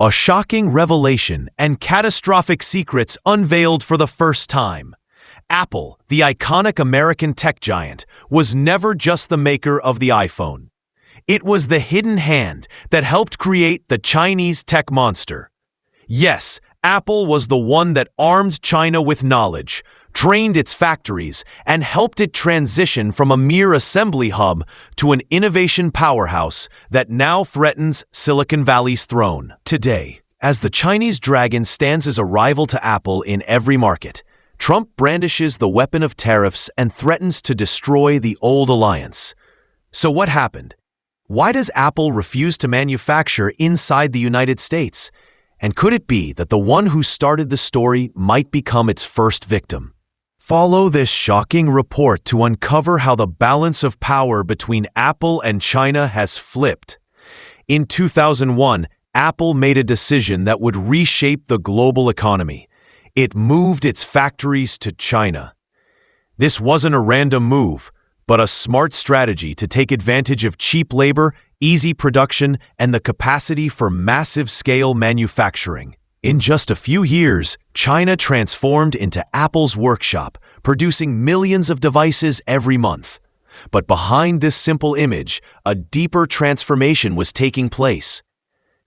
A shocking revelation and catastrophic secrets unveiled for the first time. Apple, the iconic American tech giant, was never just the maker of the iPhone. It was the hidden hand that helped create the Chinese tech monster. Yes, Apple was the one that armed China with knowledge, trained its factories, and helped it transition from a mere assembly hub to an innovation powerhouse that now threatens Silicon Valley's throne. Today, as the Chinese dragon stands as a rival to Apple in every market, Trump brandishes the weapon of tariffs and threatens to destroy the old alliance. So what happened? Why does Apple refuse to manufacture inside the United States? And could it be that the one who started the story might become its first victim? Follow this shocking report to uncover how the balance of power between Apple and China has flipped. In 2001, Apple made a decision that would reshape the global economy. It moved its factories to China. This wasn't a random move, but a smart strategy to take advantage of cheap labor, easy production, and the capacity for massive-scale manufacturing. In just a few years, China transformed into Apple's workshop, producing millions of devices every month. But behind this simple image, a deeper transformation was taking place.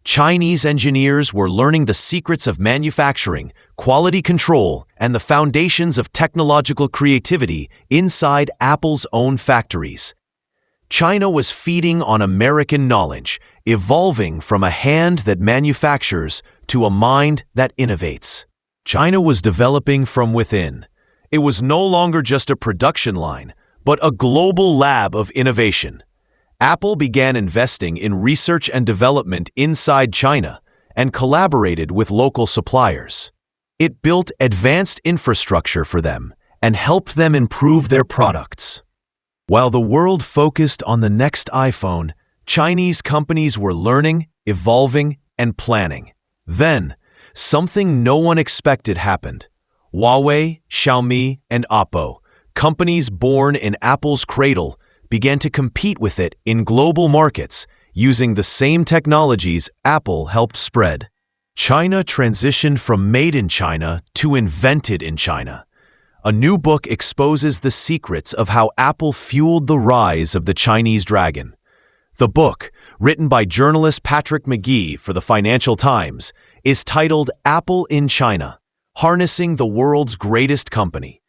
Chinese engineers were learning the secrets of manufacturing, quality control, and the foundations of technological creativity inside Apple's own factories. China was feeding on American knowledge, evolving from a hand that manufactures to a mind that innovates. China was developing from within. It was no longer just a production line, but a global lab of innovation. Apple began investing in research and development inside China and collaborated with local suppliers. It built advanced infrastructure for them and helped them improve their products. While the world focused on the next iPhone, Chinese companies were learning, evolving, and planning. Then, something no one expected happened. Huawei, Xiaomi, and Oppo, companies born in Apple's cradle, began to compete with it in global markets using the same technologies Apple helped spread. China transitioned from made in China to invented in China. A new book exposes the secrets of how Apple fueled the rise of the Chinese dragon. The book, written by journalist Patrick McGee for the Financial Times, is titled Apple in China, Harnessing the World's Greatest Company.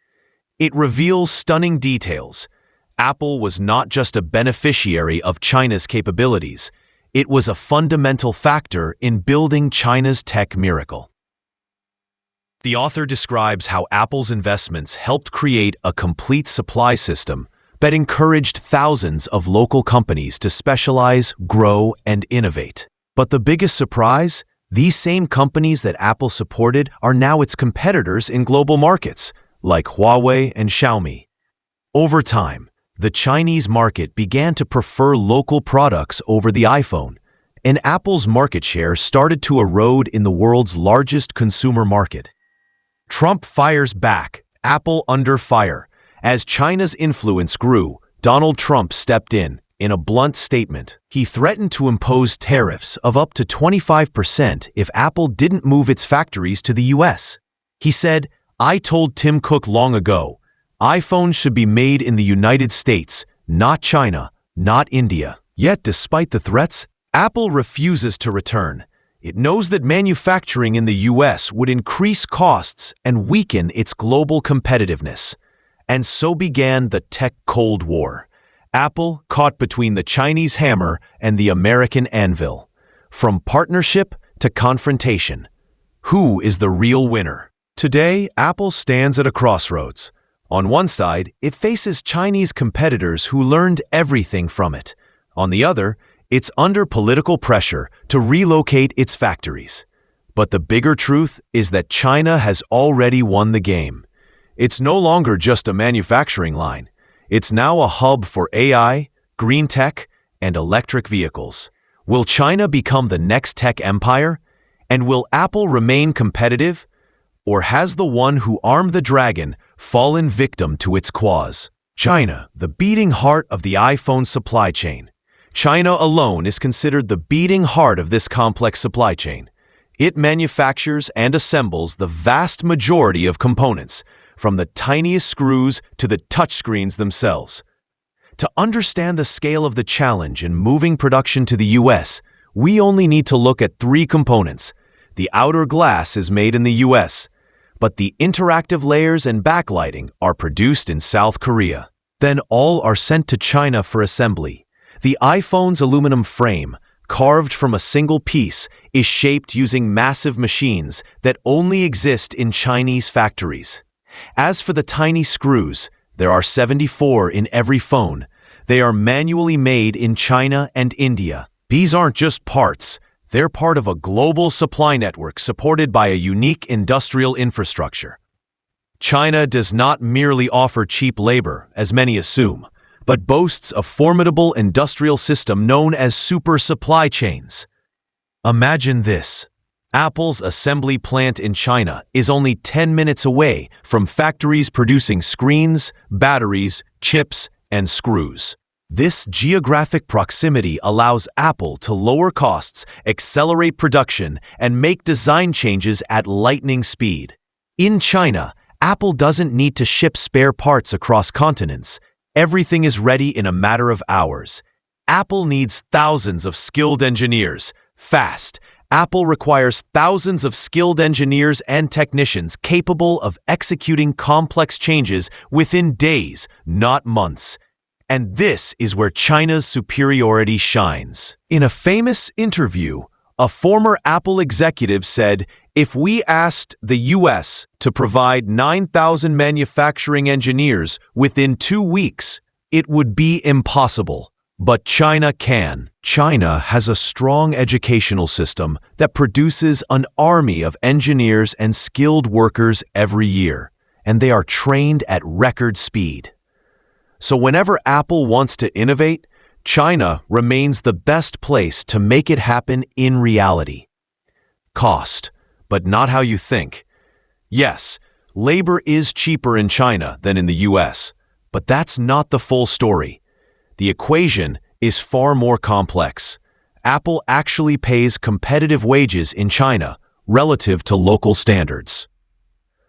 It reveals stunning details. Apple was not just a beneficiary of China's capabilities, it was a fundamental factor in building China's tech miracle. The author describes how Apple's investments helped create a complete supply system that encouraged thousands of local companies to specialize, grow, and innovate. But the biggest surprise? These same companies that Apple supported are now its competitors in global markets, like Huawei and Xiaomi. Over time, the Chinese market began to prefer local products over the iPhone, and Apple's market share started to erode in the world's largest consumer market. Trump fires back, Apple under fire. As China's influence grew, Donald Trump stepped in a blunt statement. He threatened to impose tariffs of up to 25% if Apple didn't move its factories to the US. He said, "I told Tim Cook long ago, iPhones should be made in the United States, not China, not India." Yet despite the threats, Apple refuses to return. It knows that manufacturing in the US would increase costs and weaken its global competitiveness. And so began the tech Cold War. Apple caught between the Chinese hammer and the American anvil. From partnership to confrontation. Who is the real winner? Today, Apple stands at a crossroads. On one side, it faces Chinese competitors who learned everything from it. On the other, it's under political pressure to relocate its factories. But the bigger truth is that China has already won the game. It's no longer just a manufacturing line. It's now a hub for AI, green tech, and electric vehicles. Will China become the next tech empire? And will Apple remain competitive? Or has the one who armed the dragon fallen victim to its claws? China, the beating heart of the iPhone supply chain. China alone is considered the beating heart of this complex supply chain. It manufactures and assembles the vast majority of components, from the tiniest screws to the touchscreens themselves. To understand the scale of the challenge in moving production to the US, we only need to look at three components. The outer glass is made in the US, but the interactive layers and backlighting are produced in South Korea. Then all are sent to China for assembly. The iPhone's aluminum frame, carved from a single piece, is shaped using massive machines that only exist in Chinese factories. As for the tiny screws, there are 74 in every phone. They are manually made in China and India. These aren't just parts. They're part of a global supply network supported by a unique industrial infrastructure. China does not merely offer cheap labor, as many assume, but boasts a formidable industrial system known as super supply chains. Imagine this. Apple's assembly plant in China is only 10 minutes away from factories producing screens, batteries, chips, and screws. This geographic proximity allows Apple to lower costs, accelerate production, and make design changes at lightning speed. In China, Apple doesn't need to ship spare parts across continents. Everything is ready in a matter of hours. Apple needs thousands of skilled engineers. Fast. Apple requires thousands of skilled engineers and technicians capable of executing complex changes within days, not months. And this is where China's superiority shines. In a famous interview, a former Apple executive said, "If we asked the US to provide 9,000 manufacturing engineers within 2 weeks, it would be impossible. But China can." China has a strong educational system that produces an army of engineers and skilled workers every year, and they are trained at record speed. So whenever Apple wants to innovate, China remains the best place to make it happen in reality. Cost, but not how you think. Yes, labor is cheaper in China than in the US, but that's not the full story. The equation is far more complex. Apple actually pays competitive wages in China relative to local standards.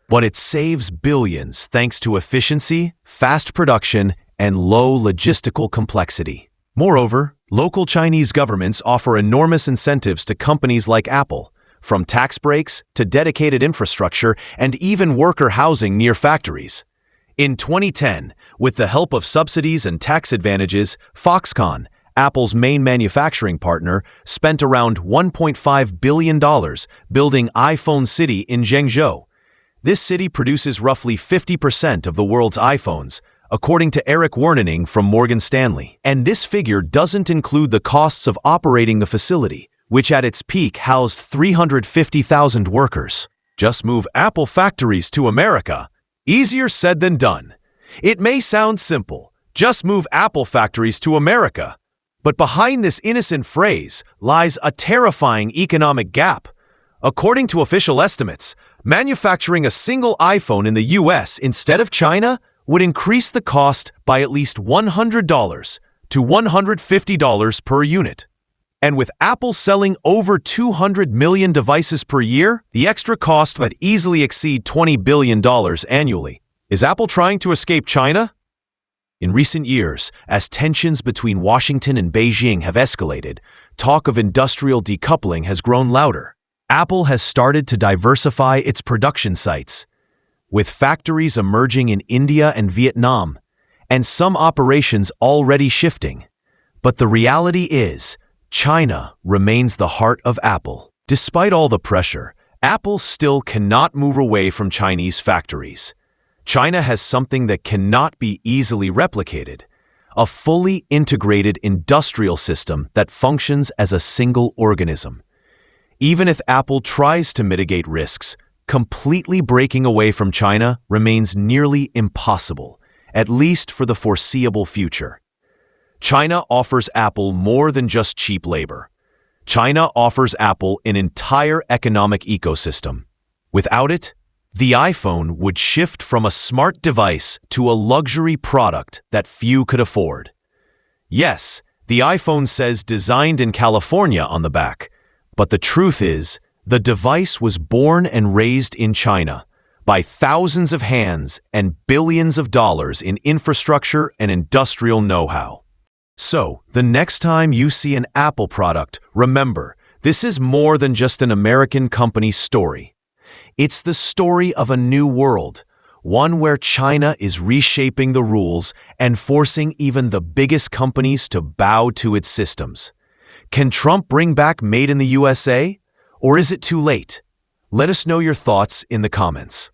But it saves billions thanks to efficiency, fast production, and low logistical complexity. Moreover, local Chinese governments offer enormous incentives to companies like Apple, from tax breaks to dedicated infrastructure and even worker housing near factories. In 2010, with the help of subsidies and tax advantages, Foxconn, Apple's main manufacturing partner, spent around $1.5 billion building iPhone City in Zhengzhou. This city produces roughly 50% of the world's iPhones, according to Eric Wernening from Morgan Stanley. And this figure doesn't include the costs of operating the facility, which at its peak housed 350,000 workers. Just move Apple factories to America. Easier said than done. It may sound simple, just move Apple factories to America. But behind this innocent phrase lies a terrifying economic gap. According to official estimates, manufacturing a single iPhone in the US instead of China would increase the cost by at least $100 to $150 per unit. And with Apple selling over 200 million devices per year, the extra cost would easily exceed $20 billion annually. Is Apple trying to escape China? In recent years, as tensions between Washington and Beijing have escalated, talk of industrial decoupling has grown louder. Apple has started to diversify its production sites, with factories emerging in India and Vietnam, and some operations already shifting. But the reality is, China remains the heart of Apple. Despite all the pressure, Apple still cannot move away from Chinese factories. China has something that cannot be easily replicated: a fully integrated industrial system that functions as a single organism. Even if Apple tries to mitigate risks, completely breaking away from China remains nearly impossible, at least for the foreseeable future. China offers Apple more than just cheap labor. China offers Apple an entire economic ecosystem. Without it, the iPhone would shift from a smart device to a luxury product that few could afford. Yes, the iPhone says designed in California on the back, but the truth is, The device was born and raised in China by thousands of hands and billions of dollars in infrastructure and industrial know-how. So, the next time you see an Apple product, remember, this is more than just an American company's story. It's the story of a new world, one where China is reshaping the rules and forcing even the biggest companies to bow to its systems. Can Trump bring back Made in the USA? Or is it too late? Let us know your thoughts in the comments.